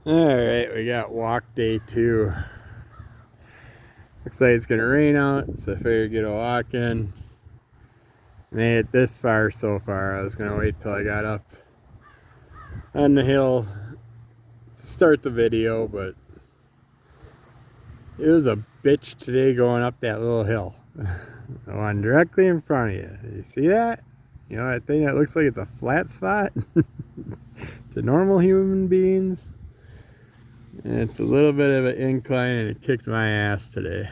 Alright, we got walk day 2. Looks like it's gonna rain out, so I figured get a walk in. Made it this far so far. I was gonna wait till I got up on the hill to start the video, but it was a bitch today going up that little hill. The one directly in front of you. You see that? You know that thing that looks like it's a flat spot? To normal human beings? And it's a little bit of an incline and it kicked my ass today.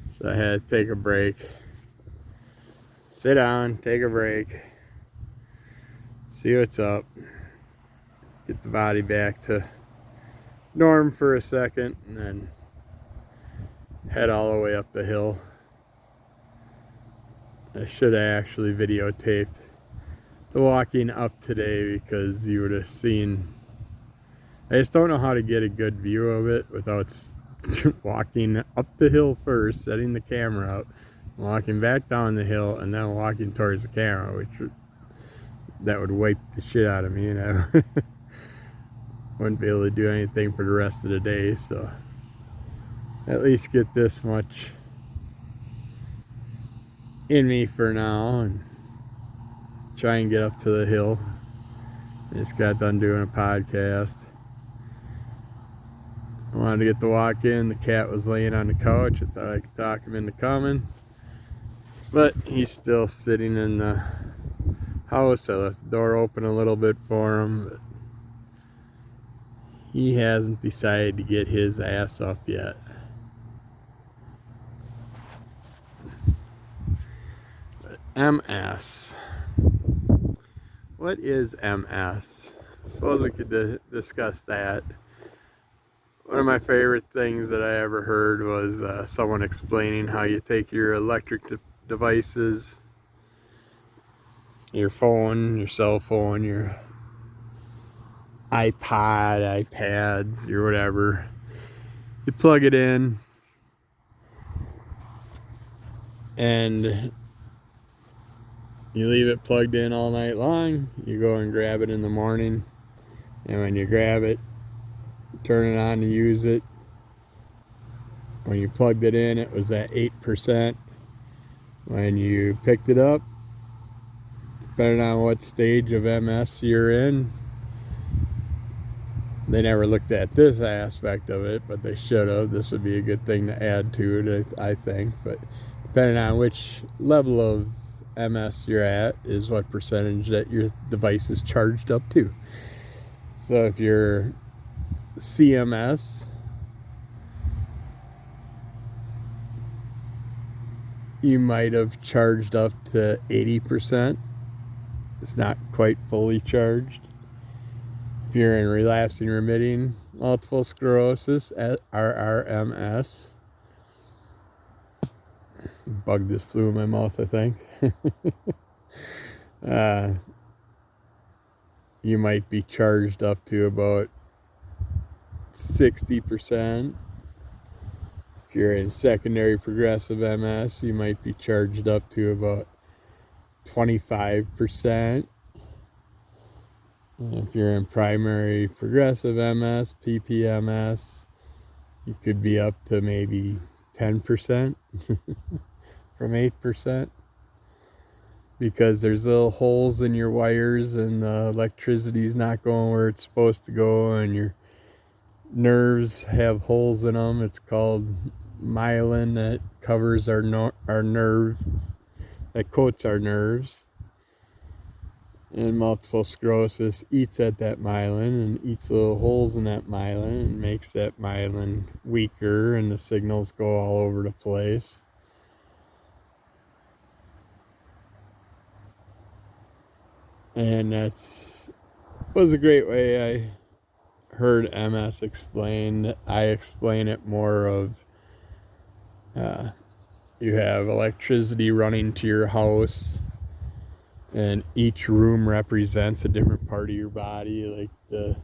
So I had to take a break. Sit down, take a break. See what's up. Get the body back to norm for a second and then head all the way up the hill. I should have actually videotaped the walking up today because you would have seen. I just don't know how to get a good view of it without walking up the hill first, setting the camera up, walking back down the hill, and then walking towards the camera, which that would wipe the shit out of me, and I wouldn't be able to do anything for the rest of the day. So at least get this much in me for now and try and get up to the hill. I just got done doing a podcast. I wanted to get the walk in. The cat was laying on the couch. I thought I could talk him into coming, but he's still sitting in the house. I left the door open a little bit for him, but he hasn't decided to get his ass up yet. But MS. What is MS? I suppose we could discuss that. One of my favorite things that I ever heard was someone explaining how you take your electric devices, your phone, your cell phone, your iPod, iPads, your whatever. You plug it in and you leave it plugged in all night long. You go and grab it in the morning, and when you grab it, turn it on to use it. When you plugged it in, it was at 8%. When you picked it up, depending on what stage of MS you're in, they never looked at this aspect of it, but they should have. This would be a good thing to add to it, I think. But depending on which level of MS you're at is what percentage that your device is charged up to. So if you're CMS, you might have charged up to 80%. It's not quite fully charged. If you're in relapsing remitting multiple sclerosis at RRMS, bug just flew in my mouth, I think. You might be charged up to about 60%. If you're in secondary progressive MS, you might be charged up to about 25%. If you're in primary progressive MS, PPMS, you could be up to maybe 10% from 8%. Because there's little holes in your wires and the electricity's not going where it's supposed to go, and your nerves have holes in them. It's called myelin that covers our nerve, that coats our nerves. And multiple sclerosis eats at that myelin and eats little holes in that myelin and makes that myelin weaker, and the signals go all over the place. And was a great way I heard MS explained. I explain it more of you have electricity running to your house, and each room represents a different part of your body. Like the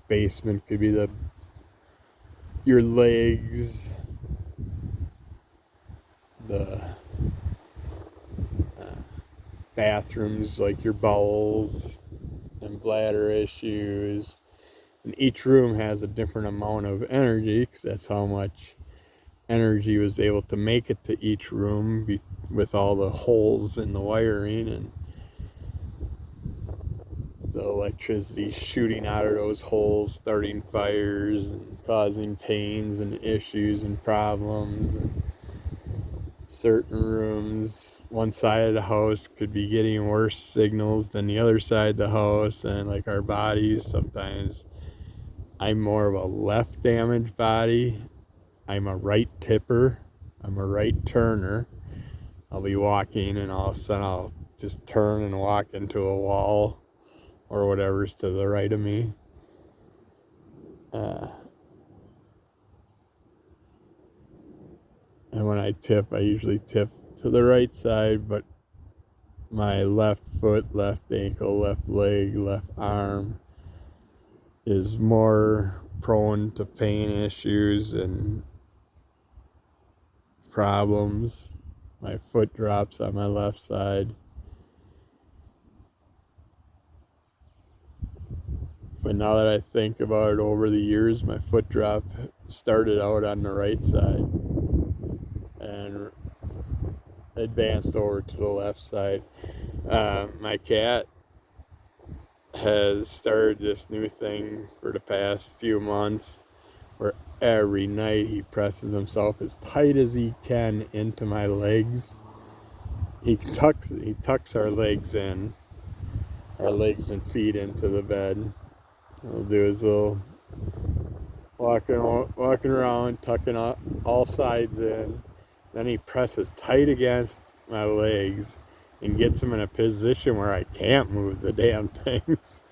basement could be your legs, the bathrooms like your bowels and bladder issues, And each room has a different amount of energy, because that's how much energy was able to make it to each room with all the holes in the wiring and the electricity shooting out of those holes, starting fires and causing pains and issues and problems. And certain rooms, one side of the house could be getting worse signals than the other side of the house. And like our bodies, sometimes I'm more of a left damaged body. I'm a right tipper. I'm a right turner. I'll be walking and all of a sudden I'll just turn and walk into a wall or whatever's to the right of me. And when I tip, I usually tip to the right side, but my left foot, left ankle, left leg, left arm is more prone to pain issues and problems. My foot drops on my left side. But now that I think about it, over the years, my foot drop started out on the right side and advanced over to the left side. My cat has started this new thing for the past few months where every night he presses himself as tight as he can into my legs. He tucks our legs and feet into the bed. He'll do his little walking around, tucking all sides in. Then he presses tight against my legs and gets them in a position where I can't move the damn things.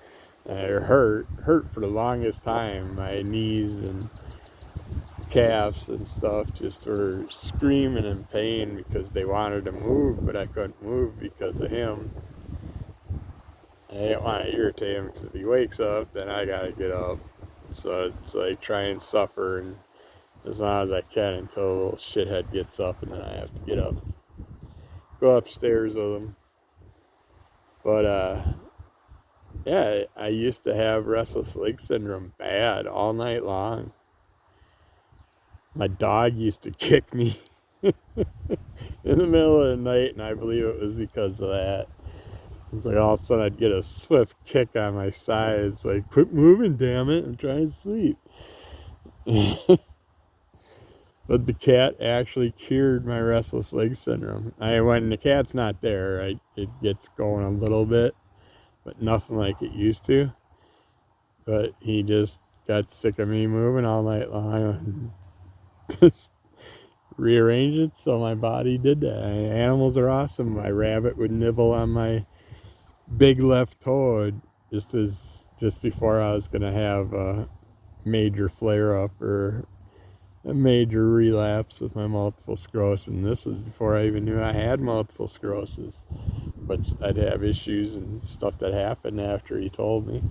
It hurt for the longest time. My knees and calves and stuff just were screaming in pain because they wanted to move, but I couldn't move because of him. I didn't want to irritate him, because if he wakes up, then I gotta get up. So it's like try and suffer and as long as I can until the little shithead gets up, and then I have to get up, go upstairs with him. But yeah, I used to have restless leg syndrome bad all night long. My dog used to kick me in the middle of the night, and I believe it was because of that. It's like all of a sudden I'd get a swift kick on my side. It's like, quit moving, damn it, I'm trying to sleep. But the cat actually cured my restless leg syndrome. When the cat's not there, it gets going a little bit, but nothing like it used to. But he just got sick of me moving all night long and just rearranged it so my body did that. Animals are awesome. My rabbit would nibble on my big left toe just before I was going to have a major flare-up or a major relapse with my multiple sclerosis. And this was before I even knew I had multiple sclerosis. But I'd have issues and stuff that happened after he told me.